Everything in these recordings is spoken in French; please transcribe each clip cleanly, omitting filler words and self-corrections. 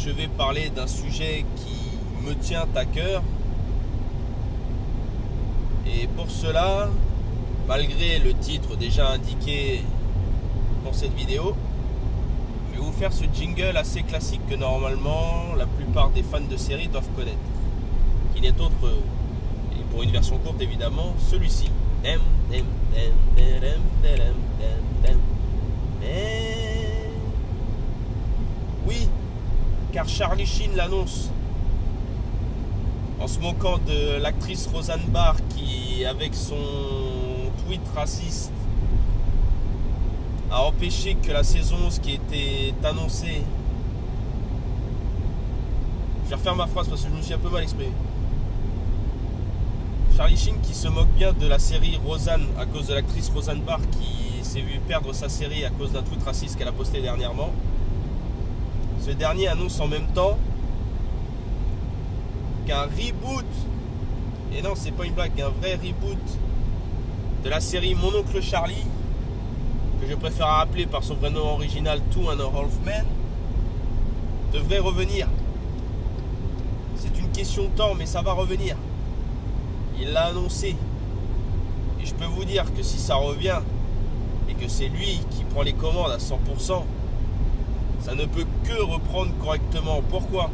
je vais parler d'un sujet qui me tient à cœur. Et pour cela, malgré le titre déjà indiqué dans cette vidéo, je vais vous faire ce jingle assez classique que normalement la plupart des fans de séries doivent connaître, qui n'est autre, et pour une version courte évidemment, celui-ci. Oui, car Charlie Sheen l'annonce, en se moquant de l'actrice Roseanne Barr qui, avec son tweet raciste, a empêché que la saison 11 qui était annoncée... Je vais refaire ma phrase parce que je me suis un peu mal exprimé. Charlie Sheen qui se moque bien de la série Roseanne à cause de l'actrice Roseanne Barr qui s'est vue perdre sa série à cause d'un tweet raciste qu'elle a posté dernièrement. Ce dernier annonce en même temps qu'un reboot, et non c'est pas une blague, un vrai reboot de la série Mon Oncle Charlie, que je préfère appeler par son vrai nom original 2.5 Men, devrait revenir. C'est une question de temps, mais ça va revenir. Il l'a annoncé. Et je peux vous dire que si ça revient, et que c'est lui qui prend les commandes à 100%, ça ne peut que reprendre correctement. Pourquoi ?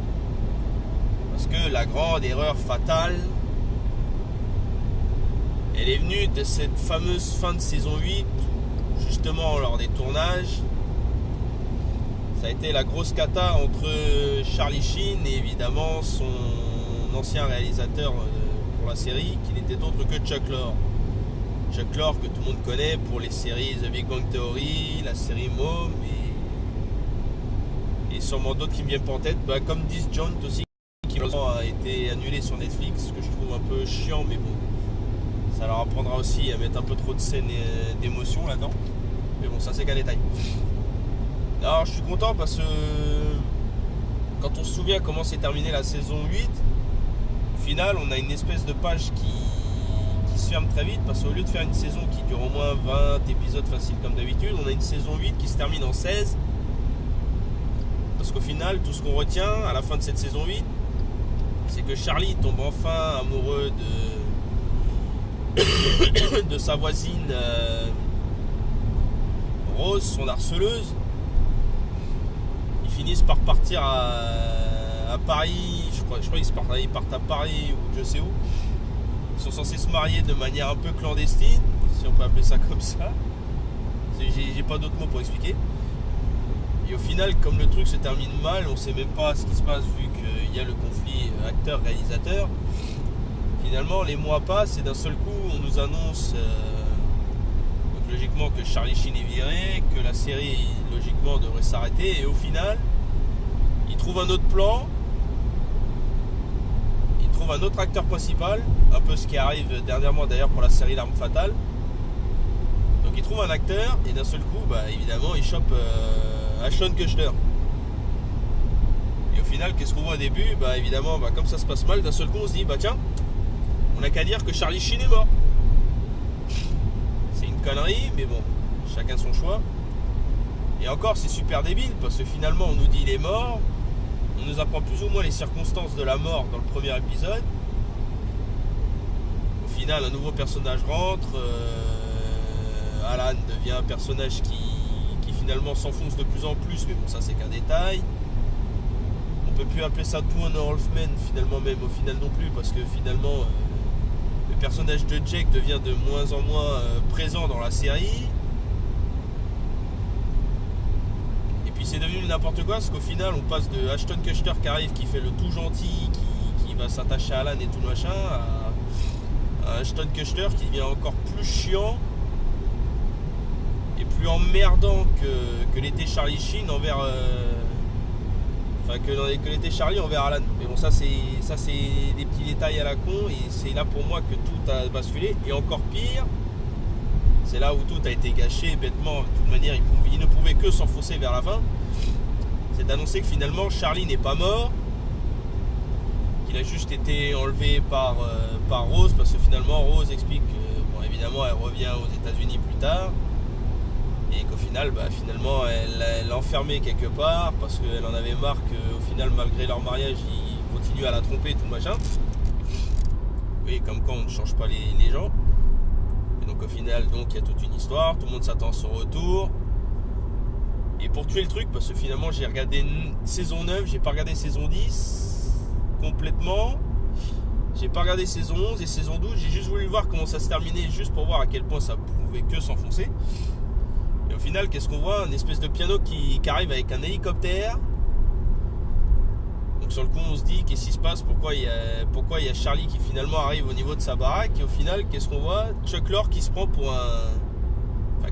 Parce que la grande erreur fatale, elle est venue de cette fameuse fin de saison 8, justement lors des tournages. Ça a été la grosse cata entre Charlie Sheen et évidemment son ancien réalisateur pour la série, qui n'était autre que Chuck Lorre. Chuck Lorre que tout le monde connaît pour les séries The Big Bang Theory, la série Mom et sûrement d'autres qui me viennent pas en tête, comme Disjoint aussi, qui a été annulé sur Netflix, ce que je trouve un peu chiant, mais bon, ça leur apprendra aussi à mettre un peu trop de scènes et d'émotions là-dedans. Mais bon, ça c'est qu'un détail. Alors je suis content parce que quand on se souvient comment s'est terminée la saison 8, au final on a une espèce de page qui se ferme très vite, parce qu'au lieu de faire une saison qui dure au moins 20 épisodes faciles comme d'habitude, on a une saison 8 qui se termine en 16. Parce qu'au final, tout ce qu'on retient à la fin de cette saison 8, c'est que Charlie tombe enfin amoureux de sa voisine Rose, son harceleuse. Ils finissent par partir à Paris, je crois qu'ils partent à Paris ou je sais où. Ils sont censés se marier de manière un peu clandestine, si on peut appeler ça comme ça. J'ai pas d'autres mots pour expliquer. Et au final, comme le truc se termine mal, on sait même pas ce qui se passe vu qu'il y a le conflit acteur-réalisateur. Finalement, les mois passent et d'un seul coup, on nous annonce donc logiquement que Charlie Sheen est viré, que la série logiquement devrait s'arrêter. Et au final, il trouve un autre plan, il trouve un autre acteur principal, un peu ce qui arrive dernièrement d'ailleurs pour la série L'Arme Fatale. Donc il trouve un acteur et d'un seul coup, évidemment, il chope Ashton Kutcher. Et au final, qu'est-ce qu'on voit au début ? Évidemment, comme ça se passe mal, d'un seul coup on se dit, tiens, on n'a qu'à dire que Charlie Sheen est mort. C'est une connerie, mais bon, chacun son choix. Et encore, c'est super débile, parce que finalement on nous dit il est mort, on nous apprend plus ou moins les circonstances de la mort dans le premier épisode. Au final, un nouveau personnage rentre, Alan devient un personnage qui finalement s'enfonce de plus en plus, mais bon, ça c'est qu'un détail. On peut plus appeler ça 2.5 Men finalement, même au final non plus, parce que finalement le personnage de Jake devient de moins en moins présent dans la série. Et puis c'est devenu n'importe quoi, parce qu'au final on passe de Ashton Kutcher qui arrive, qui fait le tout gentil, qui va s'attacher à Alan et tout machin, à Ashton Kutcher qui devient encore plus chiant et plus emmerdant que l'était Charlie Sheen envers que l'était Charlie envers Alan. Mais bon, ça c'est des petits détails à la con, et c'est là pour moi que tout a basculé. Et encore pire, c'est là où tout a été gâché bêtement. De toute manière, il ne pouvait que s'enfoncer vers la fin. C'est d'annoncer que finalement Charlie n'est pas mort, qu'il a juste été enlevé par Rose, parce que finalement Rose explique que évidemment elle revient aux États-Unis plus tard, et qu'au final finalement elle l'a enfermé quelque part parce qu'elle en avait marre qu'au final final, malgré leur mariage, ils continuent à la tromper, tout machin. Oui, comme quoi on ne change pas les gens. Et donc au final, il y a toute une histoire, tout le monde s'attend à son retour. Et pour tuer le truc, parce que finalement j'ai regardé saison 9, j'ai pas regardé saison 10 complètement. J'ai pas regardé saison 11 et saison 12, j'ai juste voulu voir comment ça se terminait, juste pour voir à quel point ça pouvait que s'enfoncer. Et au final, qu'est-ce qu'on voit? Un espèce de piano qui arrive avec un hélicoptère. Donc sur le coup, on se dit, qu'est-ce qui se passe? Pourquoi il y a Charlie qui finalement arrive au niveau de sa baraque? Et au final, qu'est-ce qu'on voit? Chuck Lorre qui se prend pour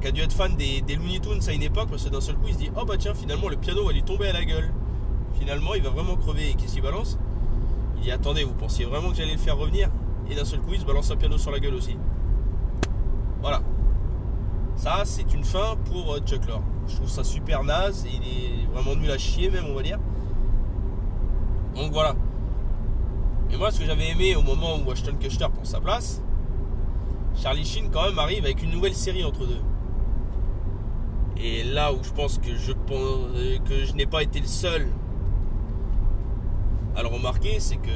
qui a dû être fan des Looney Tunes à une époque, parce que d'un seul coup, il se dit, oh bah tiens, finalement, le piano va lui tomber à la gueule. Finalement, il va vraiment crever. Et qu'est-ce qu'il balance? Il dit, attendez, vous pensiez vraiment que j'allais le faire revenir? Et d'un seul coup, il se balance un piano sur la gueule aussi. Voilà. Ça, c'est une fin pour Chuck Lorre. Je trouve ça super naze. Il est vraiment nul à chier, même, on va dire. Donc voilà. Et moi, ce que j'avais aimé au moment où Ashton Kutcher prend sa place, Charlie Sheen, quand même, arrive avec une nouvelle série entre deux. Et là où je pense que je n'ai pas été le seul à le remarquer, c'est que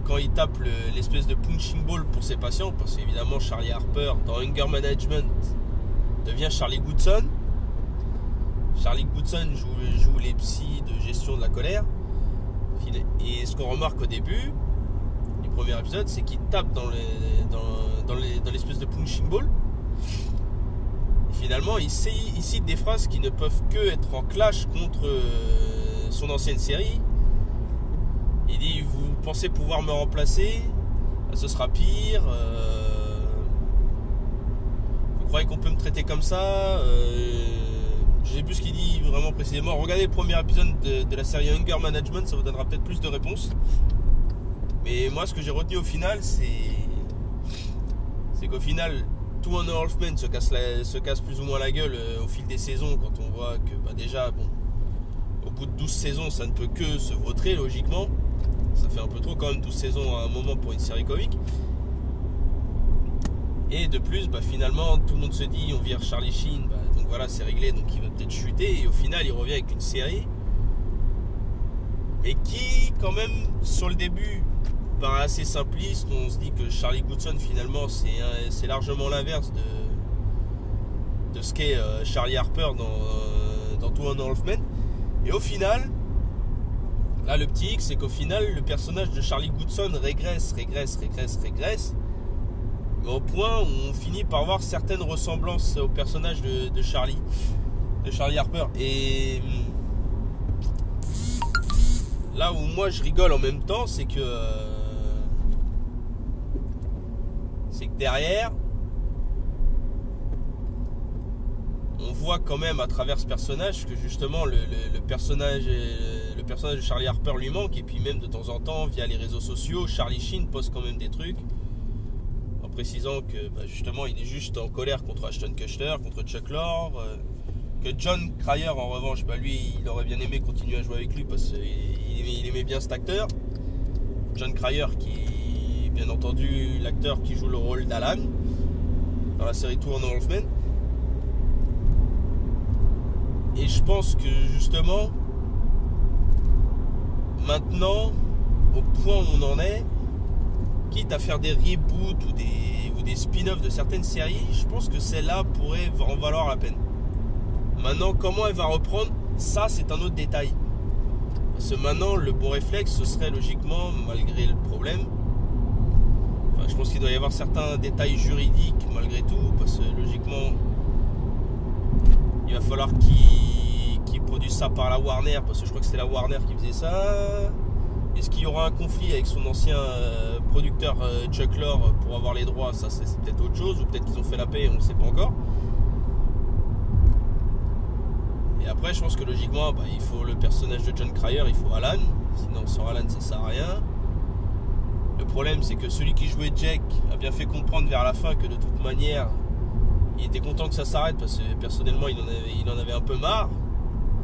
quand il tape l'espèce de punching ball pour ses patients, parce qu'évidemment Charlie Harper dans Anger Management devient Charlie Goodson. Charlie Goodson joue les psys de gestion de la colère. Et ce qu'on remarque au début, les premiers épisodes, c'est qu'il tape dans l'espèce de punching ball. Et finalement, il cite des phrases qui ne peuvent que être en clash contre son ancienne série. Il dit, vous pensez pouvoir me remplacer? Ce sera pire. Vous croyez qu'on peut me traiter comme ça? Je sais plus ce qu'il dit vraiment précisément. Regardez le premier épisode de la série Anger Management, ça vous donnera peut-être plus de réponses. Mais moi, ce que j'ai retenu au final, c'est qu'au final, Two and a Half Men se casse plus ou moins la gueule au fil des saisons, quand on voit que déjà, au bout de 12 saisons, ça ne peut que se vautrer logiquement. Ça fait un peu trop quand même 12 saisons à un moment pour une série comique. Et de plus, finalement, tout le monde se dit, on vire Charlie Sheen, donc voilà, c'est réglé, donc il va peut-être chuter. Et au final, il revient avec une série, et qui, quand même, sur le début, paraît assez simpliste. On se dit que Charlie Goodson, finalement, c'est largement l'inverse de ce qu'est Charlie Harper dans Two and a Half Men. Et au final, là, le petit X, c'est qu'au final, le personnage de Charlie Goodson régresse, mais au point où on finit par voir certaines ressemblances au personnage de Charlie Harper. Et là où moi je rigole en même temps, c'est que derrière, on voit quand même à travers ce personnage que justement le personnage de Charlie Harper lui manque. Et puis même de temps en temps, via les réseaux sociaux, Charlie Sheen poste quand même des trucs en précisant que justement il est juste en colère contre Ashton Kutcher, contre Chuck Lorre, que John Cryer en revanche, lui il aurait bien aimé continuer à jouer avec lui parce qu'il aimait bien cet acteur. John Cryer, qui est bien entendu l'acteur qui joue le rôle d'Alan dans la série Two and a Half Men. Et je pense que justement, maintenant, au point où on en est, quitte à faire des reboots ou des spin-offs de certaines séries, je pense que celle-là pourrait en valoir la peine. Maintenant, comment elle va reprendre, ça c'est un autre détail. Parce que maintenant, le bon réflexe, ce serait logiquement, malgré le problème, je pense qu'il doit y avoir certains détails juridiques malgré tout, parce que logiquement, il va falloir qu'ils produisent ça par la Warner, parce que je crois que c'était la Warner qui faisait ça. Est-ce qu'il y aura un conflit avec son ancien producteur Chuck Lorre pour avoir les droits? Ça c'est peut-être autre chose, ou peut-être qu'ils ont fait la paix, on ne sait pas encore. Et après je pense que logiquement il faut le personnage de John Cryer, il faut Alan, sinon sans Alan ça sert à rien. Le problème c'est que celui qui jouait Jack a bien fait comprendre vers la fin que de toute manière il était content que ça s'arrête, parce que personnellement il en avait un peu marre.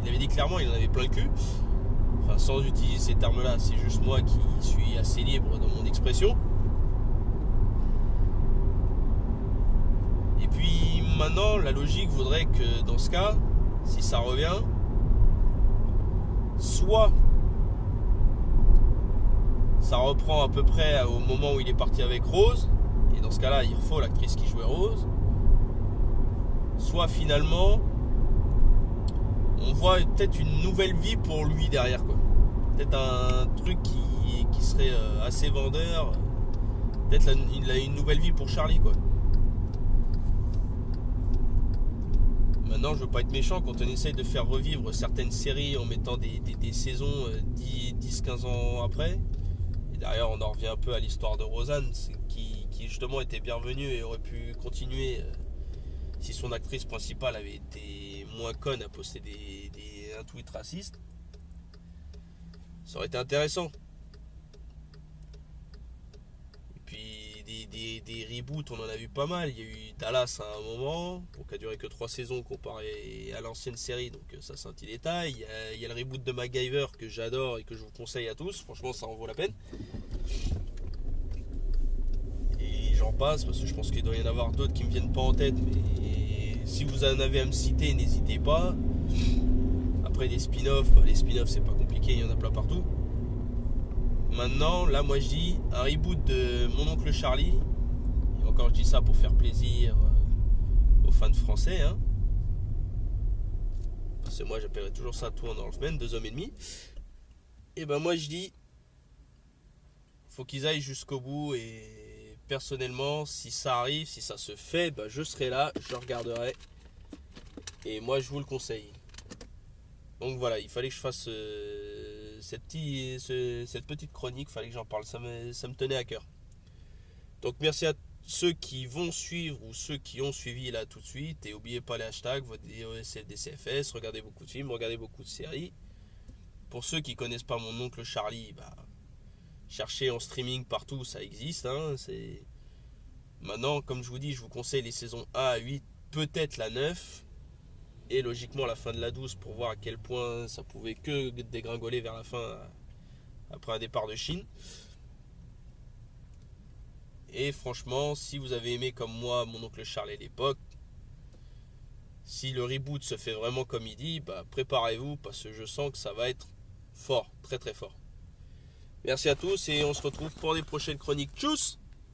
Il avait dit clairement il en avait plein le cul. Enfin, sans utiliser ces termes-là, c'est juste moi qui suis assez libre dans mon expression. Et puis maintenant, la logique voudrait que dans ce cas, si ça revient, soit ça reprend à peu près au moment où il est parti avec Rose. Et dans ce cas-là, il faut l'actrice qui jouait Rose. Soit finalement, on voit peut-être une nouvelle vie pour lui derrière, quoi. Peut-être un truc qui serait assez vendeur. Peut-être il a une nouvelle vie pour Charlie, quoi. Maintenant, je veux pas être méchant, quand on essaye de faire revivre certaines séries en mettant des saisons 10-15 ans après, et derrière on en revient un peu à l'histoire de Roseanne, qui justement était bienvenue et aurait pu continuer si son actrice principale avait été moins conne à poster un tweet raciste. Ça aurait été intéressant. Et puis des reboots, on en a vu pas mal. Il y a eu Dallas à un moment, qui a duré que 3 saisons comparé à l'ancienne série, donc ça c'est un petit détail. Il y a le reboot de MacGyver que j'adore et que je vous conseille à tous. Franchement, ça en vaut la peine. Et j'en passe parce que je pense qu'il doit y en avoir d'autres qui me viennent pas en tête, mais si vous en avez à me citer, n'hésitez pas. Après des spin-offs, les spin-offs c'est pas compliqué, il y en a plein partout. Maintenant, là moi je dis un reboot de Mon Oncle Charlie. Et encore je dis ça pour faire plaisir aux fans de français, hein. Parce que moi j'appellerais toujours ça Two and a Half Men, 2 hommes et demi. Et ben moi je dis, faut qu'ils aillent jusqu'au bout, et personnellement si ça arrive, si ça se fait, ben je serai là, je regarderai. Et moi je vous le conseille. Donc voilà, il fallait que je fasse cette petite chronique, il fallait que j'en parle, ça me tenait à cœur. Donc merci à ceux qui vont suivre ou ceux qui ont suivi là tout de suite. Et n'oubliez pas les hashtags, votre DCFS, regardez beaucoup de films, regardez beaucoup de séries. Pour ceux qui ne connaissent pas Mon Oncle Charlie, bah, cherchez en streaming partout, ça existe. Hein, Maintenant, comme je vous dis, je vous conseille les saisons 1 à 8, peut-être la 9. Et logiquement la fin de la 12 pour voir à quel point ça pouvait que dégringoler vers la fin après un départ de Chine. Et franchement, si vous avez aimé comme moi Mon Oncle Charlie à l'époque, si le reboot se fait vraiment comme il dit, bah préparez-vous parce que je sens que ça va être fort, très très fort. Merci à tous et on se retrouve pour des prochaines chroniques. Tchuss!